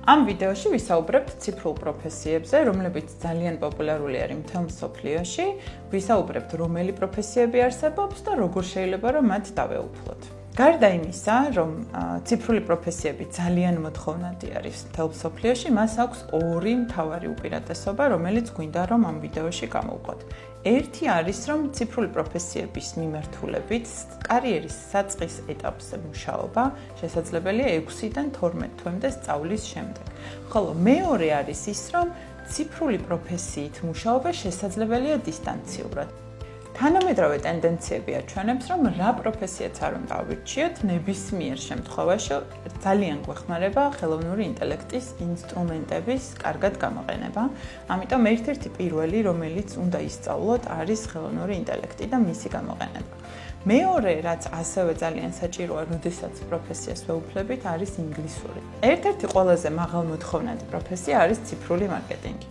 Ამ ვიდეოში ვისაუბრებთ ციფრულ პროფესიებზე, რომლებიც ძალიან პოპულარული არის მთელ მსოფლიოში. ვისაუბრებთ, რომელი პროფესიები არსებობს და როგორ შეიძლება რომ მათ დავეუფლოთ. გარდა იმისა, რომ ციფრული პროფესიები ძალიან მოთხოვნადი არის მთელ მსოფლიოში, მას აქვს ორი მთავარი უპირატესობა, რომელიც გვინდა რომ ამ ვიდეოში გამოვყოთ. ერთი არის, რომ ციფრული პროფესიების მიმართულებით კარიერის საწყის ეტაპზე მუშაობა შესაძლებელია 6-დან 12 თვემდე სწავლის შემდეგ. ხოლო მეორე არის ის, რომ ციფრული პროფესიით მუშაობა შესაძლებელია დისტანციურად. თანამედროვე ტენდენციები აჩვენებს, რომ რა პროფესიაც არ უნდა ავირჩიოთ, ნებისმიერ შემთხვევაში ძალიან გვეხმარება ხელოვნური ინტელექტის ინსტრუმენტების კარგად გამოყენება. ამიტომ ერთ-ერთი პირველი, რომელიც უნდა ისწავლოთ, არის ხელოვნური ინტელექტი და მისი გამოყენება. მეორე, რაც ასევე ძალიან საჭიროა, როდესაც პროფესიას ვეუფლებით, არის ინგლისური. ერთ-ერთი ყველაზე მაღალმოთხოვნადი პროფესია არის ციფრული მარკეტინგი.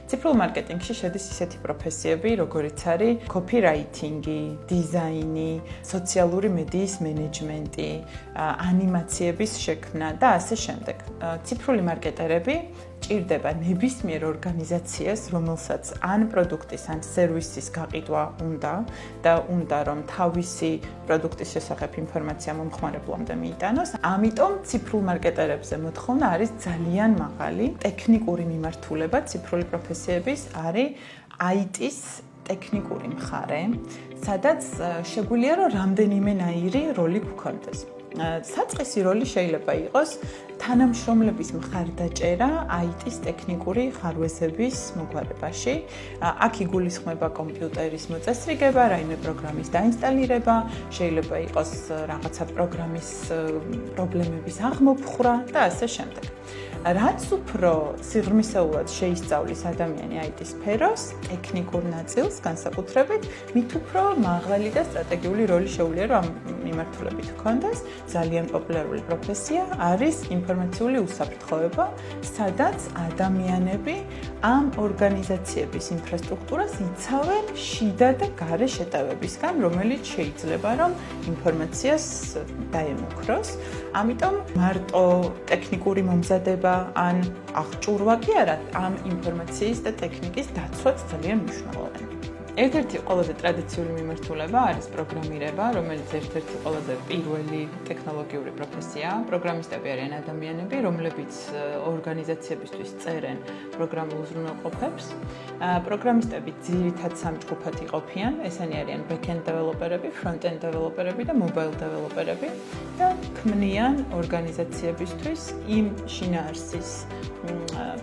ციფრულ მარკეტინგში შედის ისეთი პროფესიები, როგორიც არის კოპირაითინგი, დიზაინი, სოციალური მედიის მენეჯმენტი, ანიმაციების შექმნა და ასე შემდეგ. ციფრული მარკეტერები ჭირდება ნებისმიერ ორგანიზაციას, რომელსაც ან პროდუქტის, ან სერვისის გაყიდვა უნდა და უნდა რომ თავისი პროდუქტის შესახებ ინფორმაცია მომხმარებლამდე მიიტანოს. ამიტომ ციფრულ მარკეტერებზე მოთხოვნა არის ძალიან მაღალი. ტექნიკური მიმართულება ციფრული პროფესიების არის IT-ის ტექნიკური მხარე, სადაც შეგვიძლია რომ რამდენიმენაირი როლი გქონდეს. საწყისი როლი შეიძლება იყოს თანამშრომლების მხარდაჭერა IT-ის ტექნიკური ხარვეზების მოგვარებაში. აქ იგულისხმება კომპიუტერის მოწესრიგება, რაიმე პროგრამის დაინსტალირება, შეიძლება იყოს რაღაცა პროგრამის პრობლემების აღმოფხვრა და ასე შემდეგ. რაც უფრო სიღრმისეულად შეისწავლის ადამიანი IT სფეროს, ტექნიკურ ნაწილს განსაკუთრებით, მით უფრო მაღალი და სტრატეგიული როლი შეუძლია რომ ამ მიმართულებით ჰქონდეს. ძალიან პოპულარული პროფესია არის ინფორმაციული უსაფრთხოება, სადაც ადამიანები ამ ორგანიზაციების ინფრასტრუქტურას იცავენ შიდა და გარე შეტევებისგან, რომელიც შეიძლება რომ ინფორმაციას დაემუქროს. ამიტომ მარტო ტექნიკური მომზადება ან აღჭურვა კი არა, ამ ინფორმაციის და ტექნიკის დაცვაც ძალიან მნიშვნელოვანია. ერთ-ერთი ყველაზე ტრადიციული მიმართულება არის პროგრამირება, რომელიც ერთ-ერთი ყველაზე პირველი ტექნოლოგიური პროფესიაა. პროგრამისტები არიან ადამიანები, რომლებიც ორგანიზაციებისთვის წერენ პროგრამულ უზრუნველყოფებს. პროგრამისტები ძირითადად სამ ჯგუფად იყოფიან. ესენი არიან back-end developer-ები, front-end developer-ები და mobile developer-ები და ქმნიან ორგანიზაციებისთვის იმ შინაარსის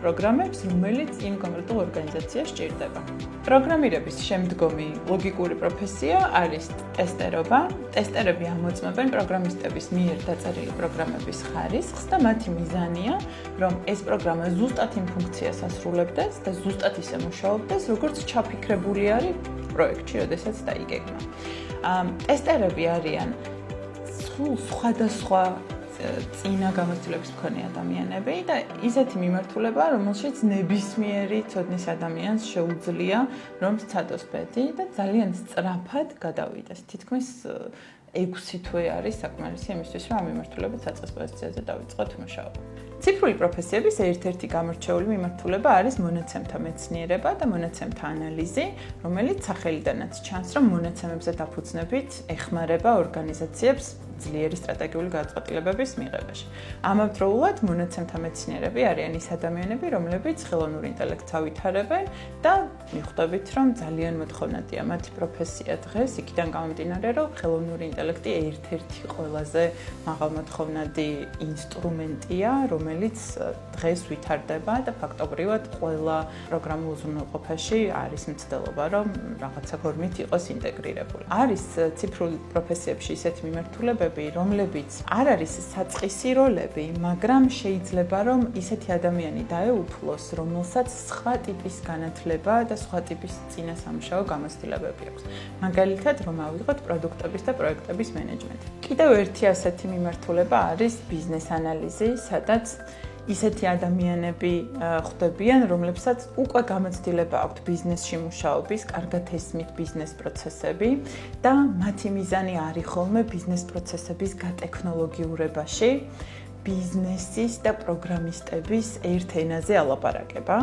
პროგრამებს, რომელიც იმ კონკრეტულ ორგანიზაციას სჭირდება. პროგრამირების შემდგომი ლოგიკური პროფესია არის ტესტერობა. ტესტერები ამოწმებენ პროგრამისტების მიერ დაწერილი პროგრამების ხარისხს და მათი მიზანია, რომ ეს პროგრამა ზუსტად იმ ფუნქციას ასრულებდეს და ზუსტად ისე მუშაობდეს, როგორც ჩაფიქრებული არის პროექტში, როდესაც დაიგეგმა. ტესტერები არიან სხვადასხვა წინა გამოცდილების მქონე ადამიანები და ისეთი მიმართულება, რომელშიც ნებისმიერი ცოდნის ადამიანს შეუძლია რომ სცადოს ბედი და ძალიან სწრაფად გადავიდეს. თითქმის 6 თვე არის საკმარისი იმისთვის, რომ ამ მიმართულებით საწყის პოზიციაზე დავიწყოთ მუშაობა. ციფრული პროფესიების ერთ-ერთი გამორჩეული მიმართულება არის მონაცემთა მეცნიერება და მონაცემთა ანალიზი, რომელიც სახელიდანაც ჩანს, რომ მონაცემებზე დაფუძნებით ეხმარება ორგანიზაციებს ძლიერი სტრატეგიული გადაწყვეტილებების მიღებაში. ამავდროულად მონაცემთა მეცნიერები არიან ის ადამიანები, რომლებიც ხელოვნურ ინტელექტს ავითარებენ და მიხვდებით, რომ ძალიან მოთხოვნადია მათი პროფესია დღეს, იქიდან გამომდინარე, რომ ხელოვნური ინტელექტი ერთ-ერთი ყველაზე მაღალმოთხოვნადი ინსტრუმენტია, რომელიც დღეს ვითარდება და ფაქტობრივად ყველა პროგრამულ უზრუნველყოფაში არის მცდელობა, რომ რაღაცა ფორმით იყოს ინტეგრირებული. არის ციფრულ პროფესიებში ისეთი მიმართულებები, რომლებიც არ არის საწყისი როლები, მაგრამ შეიძლება რომ ისეთი ადამიანი დაეუფლოს, რომელსაც სხვა ტიპის განათლება და სხვა ტიპის წინასამუშაო გამოცდილებები აქვს. მაგალითად, რომ ავიღოთ პროდუქტების და პროექტების მენეჯმენტი. კიდევ ერთი ასეთი მიმართულება არის ბიზნეს ანალიზი, სადაც ისეთი ადამიანები ხვდებიან, რომლებსაც უკვე გამოცდილება აქვთ ბიზნესში მუშაობის, კარგად ესმით ბიზნეს პროცესები და მათი მიზანი არის ხოლმე ბიზნეს პროცესების გატექნოლოგიურებაში ბიზნესის და პროგრამისტების ერთ ენაზე ალაპარაკება.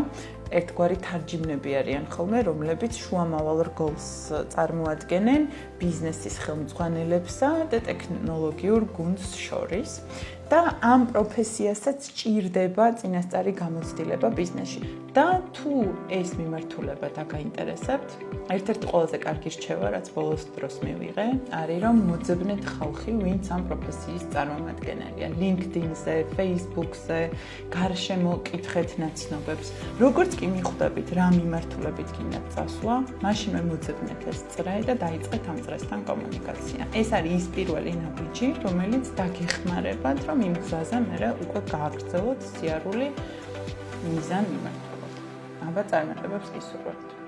ერთგვარი თარჯიმნები არიან ხოლმე, რომლებიც შუამავალ რგოლს წარმოადგენენ ბიზნესის ხელმძღვანელებსა და ტექნოლოგიურ გუნდს შორის. და ამ პროფესიასაც ჭირდება წინასწარი გამოცდილება ბიზნესში. და თუ ეს მიმართულება დაგაინტერესებთ, ერთ-ერთი ყველაზე კარგი რჩევა, რაც ბოლოს დროს მივიღე, არის რომ მოძებნეთ ხალხი, ვინც ამ პროფესიის წარმომადგენელია. LinkedIn-ზე, Facebook-ზე, გარშემო კითხეთ ნაცნობებს. როგორც კი მიხვდებით, რა მიმართულებით გინდათ წასვლა, მაშინვე მოძებნეთ ეს წრე და დაიწყეთ ამ წრესთან კომუნიკაცია. ეს არის ის პირველი ნაბიჯი, რომელიც დაგეხმარებათ, რომ იმ გზაზე მერე უკვე გააგრძელოთ სიარული მიზან მიმართულებით. აბა წარმატებებს გისურვებთ.